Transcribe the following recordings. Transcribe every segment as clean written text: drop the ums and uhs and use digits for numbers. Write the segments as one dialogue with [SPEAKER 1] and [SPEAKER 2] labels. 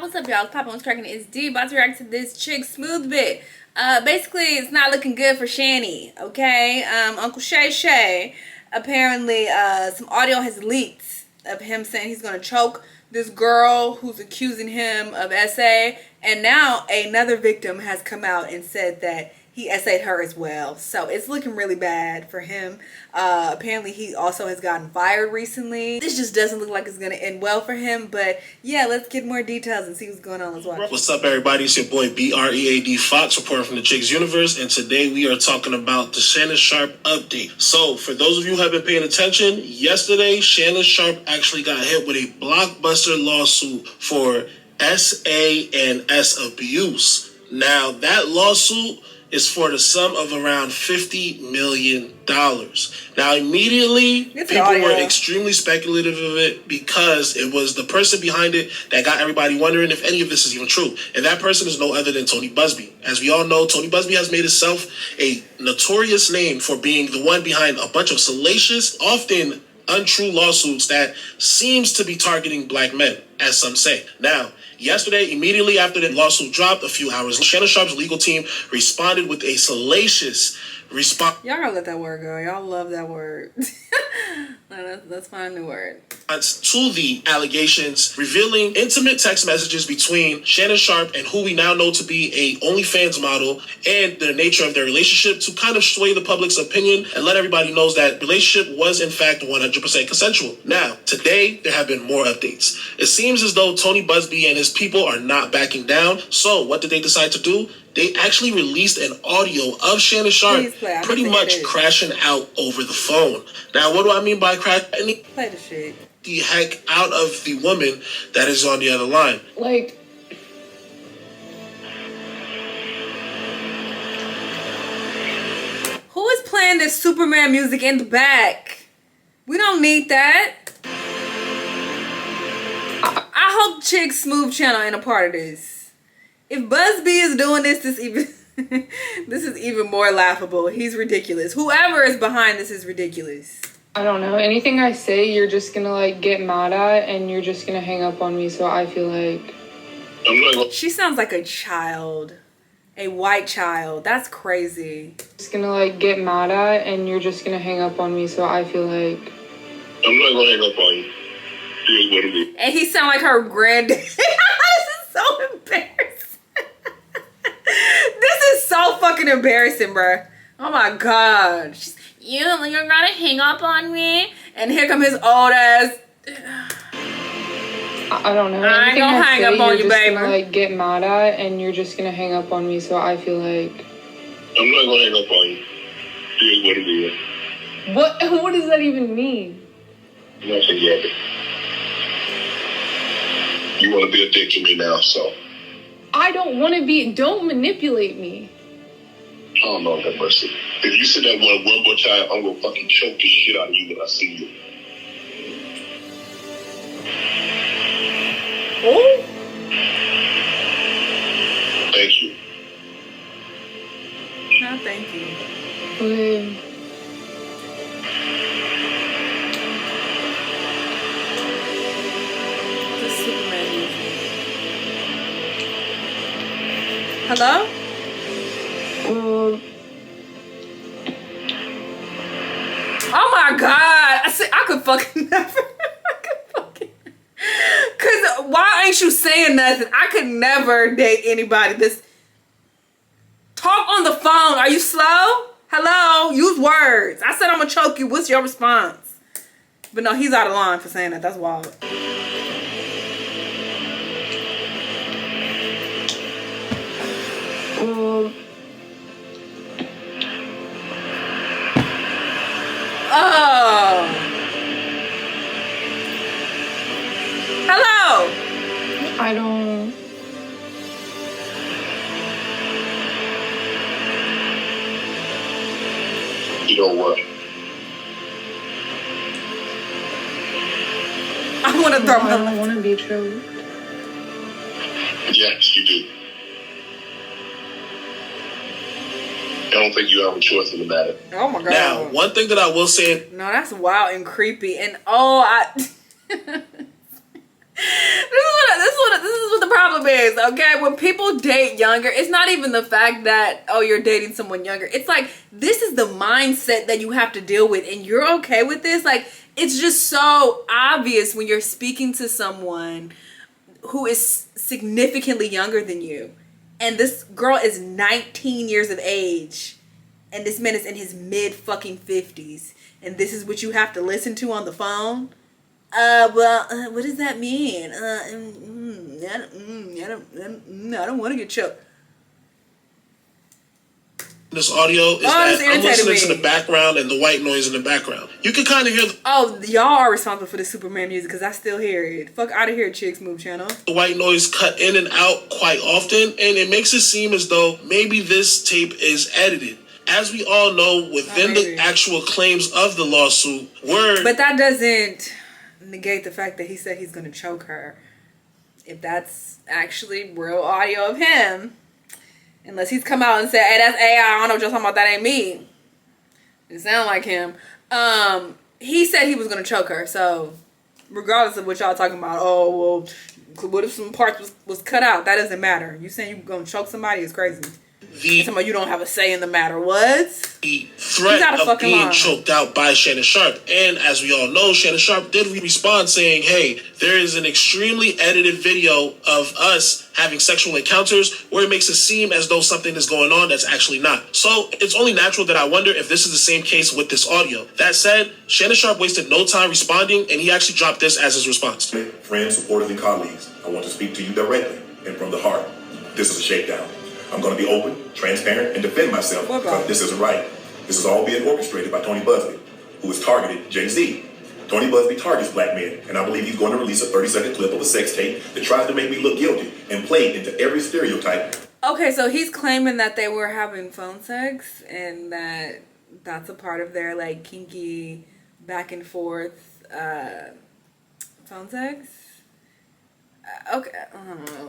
[SPEAKER 1] what's up, y'all? It's Papa, what's cracking? It's D. About to react to this chick Smooth Bit. Basically, it's not looking good for Shanny, okay? Uncle Shay, apparently, some audio has leaked of him saying he's gonna choke this girl who's accusing him of SA, and now another victim has come out and said that he SA'd her as well. So it's looking really bad for him. Apparently he also has gotten fired recently. This just doesn't look like it's gonna end well for him, but yeah, let's get more details and see what's going on. Let's watch.
[SPEAKER 2] What's up, everybody? It's your boy BREAD Fox reporting from the Chicks Universe, and today we are talking about the Shannon Sharpe update. So for those of you who have been paying attention, yesterday Shannon Sharpe actually got hit with a blockbuster lawsuit for SA and S abuse. Now that lawsuit is for the sum of around $50 million. Now, immediately, people were extremely speculative of it because it was the person behind it that got everybody wondering if any of this is even true. And that person is no other than Tony Busby. As we all know, Tony Busby has made himself a notorious name for being the one behind a bunch of salacious, often untrue lawsuits that seems to be targeting black men, as some say. Now, yesterday, immediately after the lawsuit dropped, a few hours, Shannon Sharpe's legal team responded with a salacious response.
[SPEAKER 1] Y'all gotta let that word go. Y'all love that word. Let's find the word.
[SPEAKER 2] To the allegations, revealing intimate text messages between Shannon Sharpe and who we now know to be a OnlyFans model, and the nature of their relationship to kind of sway the public's opinion and let everybody know that relationship was in fact 100% consensual. Now, today, there have been more updates. It seems as though Tony Busby and his people are not backing down. So what did they decide to do? They actually released an audio of Shannon Sharpe pretty much crashing out over the phone. Now, what do I mean by crashing?
[SPEAKER 1] Play the shit.
[SPEAKER 2] The heck out of the woman that is on the other line.
[SPEAKER 3] Like,
[SPEAKER 1] who is playing this Superman music in the back? We don't need that. I hope Chick Smooth Channel ain't a part of this. If Busby is doing this, this is even more laughable. He's ridiculous. Whoever is behind this is ridiculous.
[SPEAKER 3] I don't know. Anything I say, you're just gonna like get mad at, and you're just gonna hang up on me. So I feel like
[SPEAKER 1] she sounds like a child, a white child. That's crazy.
[SPEAKER 3] Just gonna like get mad at, and you're just gonna hang up on me. So I feel like
[SPEAKER 4] I'm not gonna hang up on you. Here's what it is.
[SPEAKER 1] And he sound like her granddad. This is so embarrassing. This is so fucking embarrassing, bruh. Oh my god. You're gonna hang up on me? And here come his old ass.
[SPEAKER 3] I don't know.
[SPEAKER 1] I ain't gonna hang up on you, baby.
[SPEAKER 3] Gonna, like, get mad at, and you're just gonna hang up on me. So I feel like
[SPEAKER 4] I'm not gonna hang up on you. Here's what it is.
[SPEAKER 3] What does that even mean?
[SPEAKER 4] Nothing yet. You want to be a dick to me now, so.
[SPEAKER 3] I don't want to be. Don't manipulate me.
[SPEAKER 4] Oh, Lord have mercy. If you say that one more time, I'm going to fucking choke the shit out of you when I see you.
[SPEAKER 1] Oh?
[SPEAKER 4] Thank you.
[SPEAKER 1] No, thank you. The Superman music. Hello? Oh my god! I could fucking never. Cause why ain't you saying nothing? I could never date anybody. This talk on the phone. Are you slow? Hello? Use words. I said I'm gonna choke you. What's your response? But no, he's out of line for saying that. That's wild. Oh. Hello.
[SPEAKER 3] I don't.
[SPEAKER 4] You know what?
[SPEAKER 1] I want to throw my.
[SPEAKER 3] I don't want to be choked.
[SPEAKER 4] Yes, you do. I don't think you have a choice in the matter.
[SPEAKER 1] Oh my god.
[SPEAKER 2] Now, one thing that I will say.
[SPEAKER 1] No, that's wild and creepy. And oh, this is what the problem is, okay? When people date younger, it's not even the fact that, oh, you're dating someone younger. It's like, this is the mindset that you have to deal with, and you're okay with this? Like, it's just so obvious when you're speaking to someone who is significantly younger than you. And this girl is 19 years of age, and this man is in his mid fucking 50s, and this is what you have to listen to on the phone? What does that mean? I don't want to get choked.
[SPEAKER 2] This audio is that I'm listening to the background and the white noise in the background. You can kind of hear
[SPEAKER 1] y'all are responsible for the Superman music because I still hear it. Fuck out of here, Chicks Move channel.
[SPEAKER 2] The white noise cut in and out quite often, and it makes it seem as though maybe this tape is edited. As we all know, within the actual claims of the lawsuit
[SPEAKER 1] But that doesn't negate the fact that he said he's going to choke her. If that's actually real audio of him, unless he's come out and said, hey, that's AI, I don't know what you're talking about, that ain't me. It sound like him. He said he was going to choke her, so regardless of what y'all talking about, oh, well, what if some parts was cut out? That doesn't matter. You saying you're going to choke somebody is crazy. Somebody you don't have a say in the matter. What?
[SPEAKER 2] The threat of being choked out by Shannon Sharpe. And as we all know, Shannon Sharpe did respond saying, hey, there is an extremely edited video of us having sexual encounters where it makes it seem as though something is going on that's actually not. So it's only natural that I wonder if this is the same case with this audio. That said, Shannon Sharpe wasted no time responding, and he actually dropped this as his response.
[SPEAKER 5] Friends, supporters, and colleagues, I want to speak to you directly and from the heart. This is a shakedown. I'm going to be open, transparent, and defend myself because this isn't right. This is all being orchestrated by Tony Busby, who has targeted Jay-Z. Tony Busby targets black men, and I believe he's going to release a 30-second clip of a sex tape that tries to make me look guilty and play into every stereotype.
[SPEAKER 1] Okay, so he's claiming that they were having phone sex and that's a part of their, like, kinky back and forth phone sex? Okay,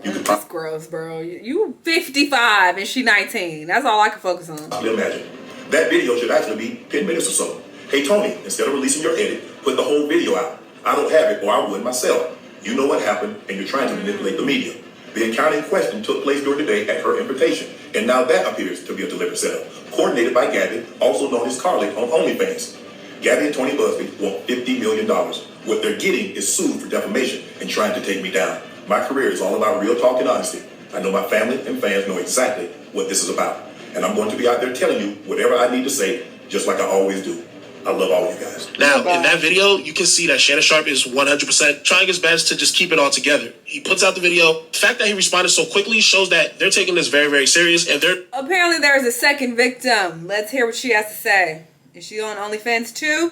[SPEAKER 1] that's gross, bro. You 55 and she 19. That's all I can focus on.
[SPEAKER 5] Imagine. That video should actually be 10 minutes or so. Hey, Tony, instead of releasing your edit, put the whole video out. I don't have it, or I would myself. You know what happened, and you're trying to manipulate the media. The encounter in question took place during the day at her invitation, and now that appears to be a deliberate setup. Coordinated by Gabby, also known as Carly on OnlyFans. Gabby and Tony Busby want $50 million. What they're getting is sued for defamation and trying to take me down. My career is all about real talk and honesty. I know my family and fans know exactly what this is about. And I'm going to be out there telling you whatever I need to say, just like I always do. I love all you guys.
[SPEAKER 2] Now, in that video, you can see that Shannon Sharpe is 100% trying his best to just keep it all together. He puts out the video. The fact that he responded so quickly shows that they're taking this very, very serious. And they're...
[SPEAKER 1] Apparently there's a second victim. Let's hear what she has to say. Is she on OnlyFans too?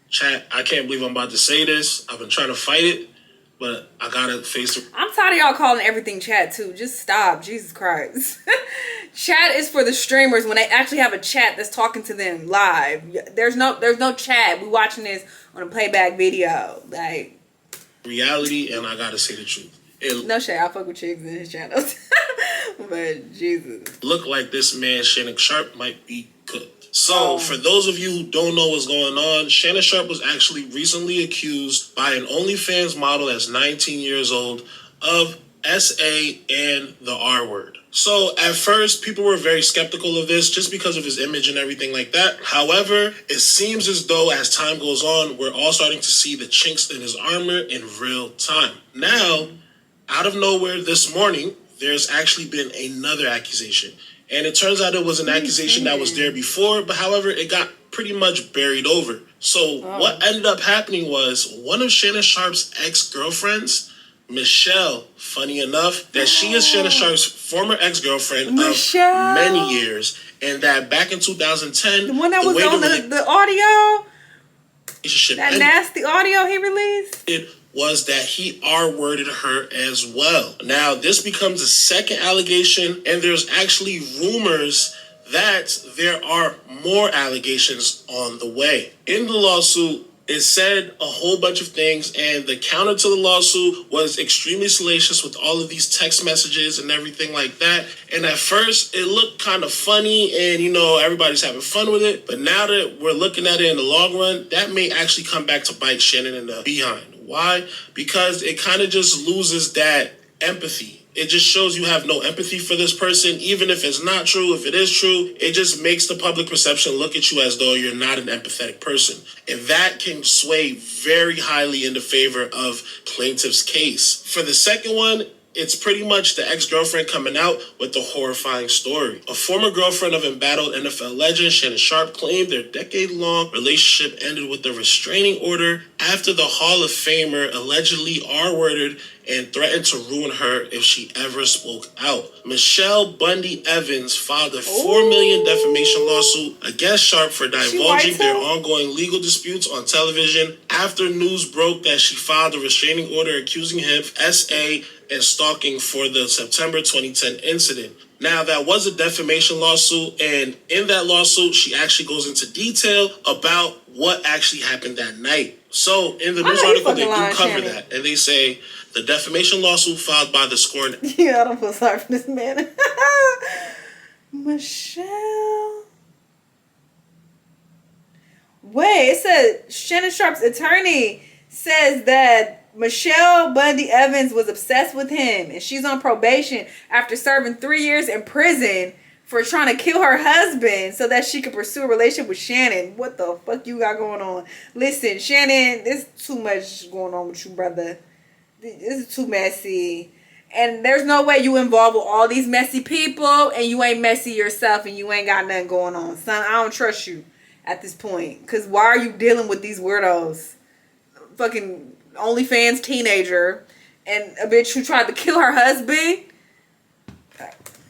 [SPEAKER 2] Chat, I can't believe I'm about to say this. I've been trying to fight it, but I gotta face it.
[SPEAKER 1] I'm tired of y'all calling everything chat too. Just stop. Jesus Christ. Chat is for the streamers when they actually have a chat that's talking to them live. There's no chat. We watching this on a playback video. Like
[SPEAKER 2] reality, and I gotta say the truth.
[SPEAKER 1] No shade. I fuck with chicks in his channels. But Jesus.
[SPEAKER 2] Look like this man Shannon Sharpe might be cooked. So, for those of you who don't know what's going on, Shannon Sharpe was actually recently accused by an OnlyFans model that's 19 years old of SA and the R word. So, at first, people were very skeptical of this just because of his image and everything like that. However, it seems as though as time goes on, we're all starting to see the chinks in his armor in real time. Now, out of nowhere this morning, there's actually been another accusation. And it turns out it was an accusation that was there before, but however, it got pretty much buried over. So what ended up happening was one of Shannon Sharpe's ex-girlfriends, Michelle, funny enough, that she is Shannon Sharpe's former ex-girlfriend of many years, and that back in 2010,
[SPEAKER 1] the one that was on the audio, that
[SPEAKER 2] ended,
[SPEAKER 1] nasty audio he released,
[SPEAKER 2] it was that he R-worded her as well. Now, this becomes a second allegation, and there's actually rumors that there are more allegations on the way. In the lawsuit, it said a whole bunch of things, and the counter to the lawsuit was extremely salacious with all of these text messages and everything like that. And at first, it looked kind of funny, and, you know, everybody's having fun with it. But now that we're looking at it in the long run, that may actually come back to bite Shannon in the behind. Why? Because it kind of just loses that empathy. It just shows you have no empathy for this person, even if it's not true. If it is true, it just makes the public perception look at you as though you're not an empathetic person. And that can sway very highly in the favor of plaintiff's case. For the second one, it's pretty much the ex-girlfriend coming out with the horrifying story. A former girlfriend of embattled NFL legend Shannon Sharpe claimed their decade-long relationship ended with a restraining order after the Hall of Famer allegedly R-worded and threatened to ruin her if she ever spoke out. Michelle Bundy Evans filed a $4 million defamation lawsuit against Sharpe for divulging their ongoing legal disputes on television after news broke that she filed a restraining order accusing him of SA and stalking for the September 2010 incident. Now, that was a defamation lawsuit, and in that lawsuit, she actually goes into detail about what actually happened that night. So, in the news article, they do cover that, and they say, the defamation lawsuit filed by the scorned...
[SPEAKER 1] Yeah, I don't feel sorry for this man. Michelle... Wait, it says Shannon Sharpe's attorney says that Michelle Bundy Evans was obsessed with him and she's on probation after serving 3 years in prison for trying to kill her husband so that she could pursue a relationship with Shannon. What the fuck you got going on? Listen, Shannon, there's too much going on with you, brother. This is too messy. And there's no way you involved with all these messy people and you ain't messy yourself and you ain't got nothing going on. Son, I don't trust you at this point. Because why are you dealing with these weirdos? Fucking OnlyFans teenager and a bitch who tried to kill her husband.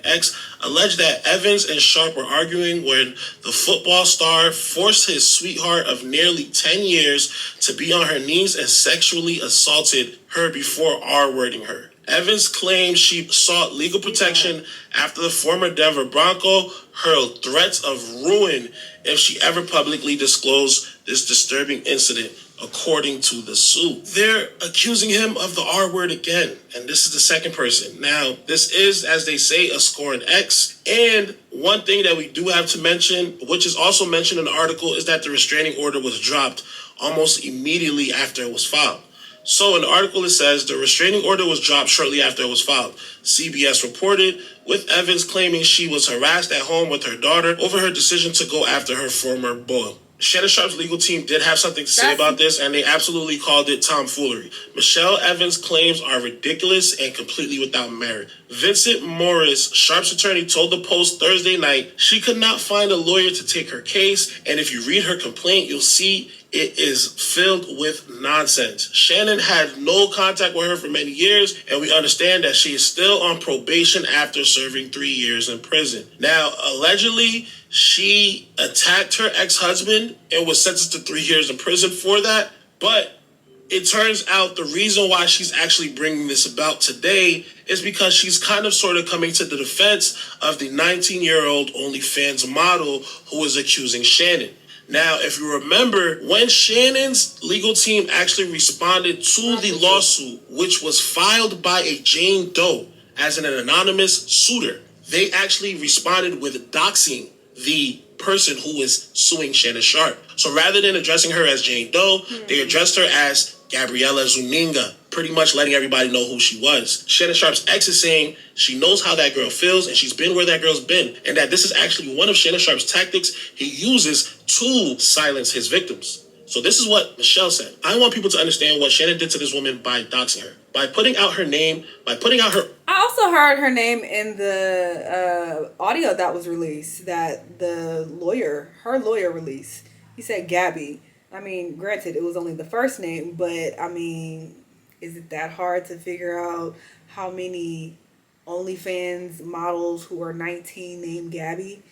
[SPEAKER 2] X alleged that Evans and Sharpe were arguing when the football star forced his sweetheart of nearly 10 years to be on her knees and sexually assaulted her before R-wording her. Evans claimed she sought legal protection after the former Denver Bronco hurled threats of ruin if she ever publicly disclosed this disturbing incident, according to the suit. They're accusing him of the R word again, and this is the second person. Now, this is, as they say, a scorned ex, and one thing that we do have to mention, which is also mentioned in the article, is that the restraining order was dropped almost immediately after it was filed. So in the article it says the restraining order was dropped shortly after it was filed. CBS reported, with Evans claiming she was harassed at home with her daughter over her decision to go after her former beau. Shannon Sharpe's legal team did have something to say about this, and they absolutely called it tomfoolery. Michelle Evans' claims are ridiculous and completely without merit. Vincent Morris, Sharpe's attorney, told the Post Thursday night she could not find a lawyer to take her case, and if you read her complaint, you'll see it is filled with nonsense. Shannon had no contact with her for many years, and we understand that she is still on probation after serving 3 years in prison. Now, allegedly, she attacked her ex-husband and was sentenced to 3 years in prison for that, but it turns out the reason why she's actually bringing this about today is because she's kind of sort of coming to the defense of the 19-year-old OnlyFans model who is accusing Shannon. Now, if you remember, when Shannon's legal team actually responded to the lawsuit, which was filed by a Jane Doe as an anonymous suitor, they actually responded with doxing the person who is suing Shannon Sharpe. So rather than addressing her as Jane Doe, they addressed her as Gabriela Zuniga, pretty much letting everybody know who she was. Shannon Sharpe's ex is saying she knows how that girl feels and she's been where that girl's been, and that this is actually one of Shannon Sharpe's tactics he uses to silence his victims. So this is what Michelle said. I want people to understand what Shannon did to this woman by doxing her, by putting out her name, by putting out her...
[SPEAKER 1] I also heard her name in the audio that was released, that her lawyer released. He said Gabby. I mean, granted, it was only the first name, but I mean, is it that hard to figure out how many OnlyFans models who are 19 named Gabby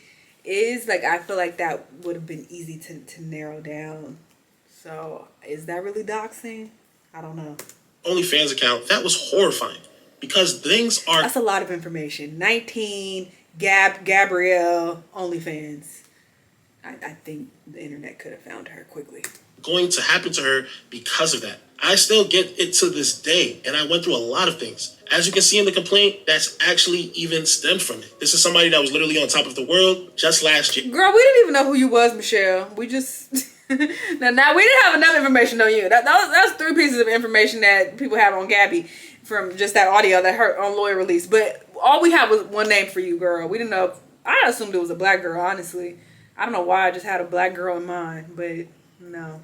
[SPEAKER 1] is? Like, I feel like that would have been easy to narrow down. So, is that really doxing? I don't know.
[SPEAKER 2] OnlyFans account, that was horrifying because things are...
[SPEAKER 1] That's a lot of information. 19, Gabrielle, OnlyFans. I think the internet could have found her quickly.
[SPEAKER 2] Going to happen to her because of that. I still get it to this day, and I went through a lot of things. As you can see in the complaint, that's actually even stemmed from it. This is somebody that was literally on top of the world just last year.
[SPEAKER 1] Girl, we didn't even know who you was, Michelle. We just... now we didn't have enough information on you. That was 3 pieces of information that people have on Gabby. from just that audio that her own lawyer released. But all we had was one name for you, girl. We didn't know. I assumed it was a black girl, honestly. I don't know why I just had a black girl in mind, but no.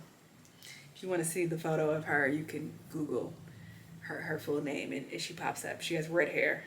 [SPEAKER 1] If you want to see the photo of her, you can Google her full name, and she pops up. She has red hair,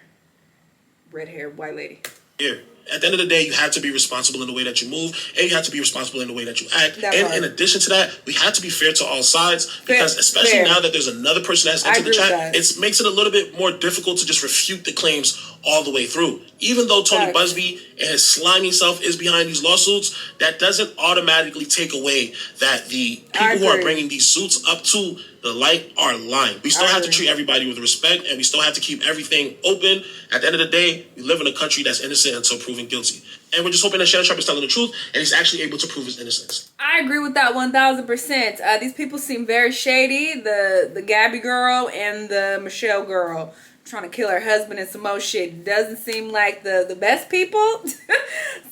[SPEAKER 1] white lady.
[SPEAKER 2] Here, at the end of the day, you have to be responsible in the way that you move, and you have to be responsible in the way that you act. And in addition to that, we have to be fair to all sides, because especially now that there's another person that's entered the chat, it makes it a little bit more difficult to just refute the claims all the way through. Even though Tony Busby and his slimy self is behind these lawsuits, that doesn't automatically take away that the people who are bringing these suits up to the light are lying. We still have to treat everybody with respect, and we still have to keep everything open. At the end of the day, we live in a country that's innocent until proven guilty. And we're just hoping that Shannon Sharpe is telling the truth, and he's actually able to prove his innocence.
[SPEAKER 1] I agree with that 1,000%. These people seem very shady. The Gabby girl and the Michelle girl trying to kill her husband and some more shit. Doesn't seem like the best people.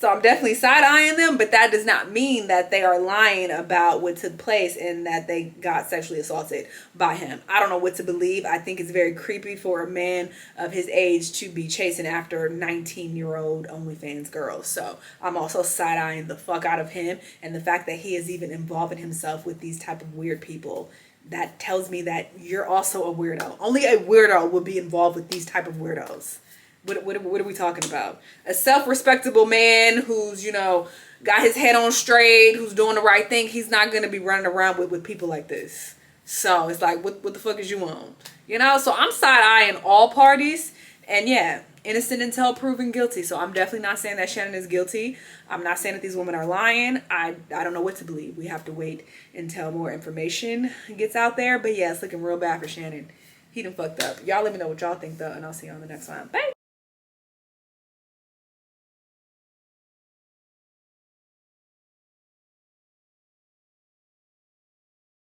[SPEAKER 1] So I'm definitely side-eyeing them, but that does not mean that they are lying about what took place and that they got sexually assaulted by him. I don't know what to believe. I think it's very creepy for a man of his age to be chasing after 19-year-old OnlyFans girls. So I'm also side-eyeing the fuck out of him, and the fact that he is even involving himself with these type of weird people. That tells me that you're also a weirdo. Only a weirdo would be involved with these type of weirdos. What are we talking about? A self-respectable man who's, got his head on straight, who's doing the right thing, he's not going to be running around with people like this. So it's like, what the fuck is you on? So I'm side-eyeing all parties. And yeah, innocent until proven guilty. So I'm definitely not saying that Shannon is guilty. I'm not saying that these women are lying. I don't know what to believe. We have to wait until more information gets out there. But yeah, it's looking real bad for Shannon. He done fucked up. Y'all let me know what y'all think though, and I'll see you on the next one. Bye.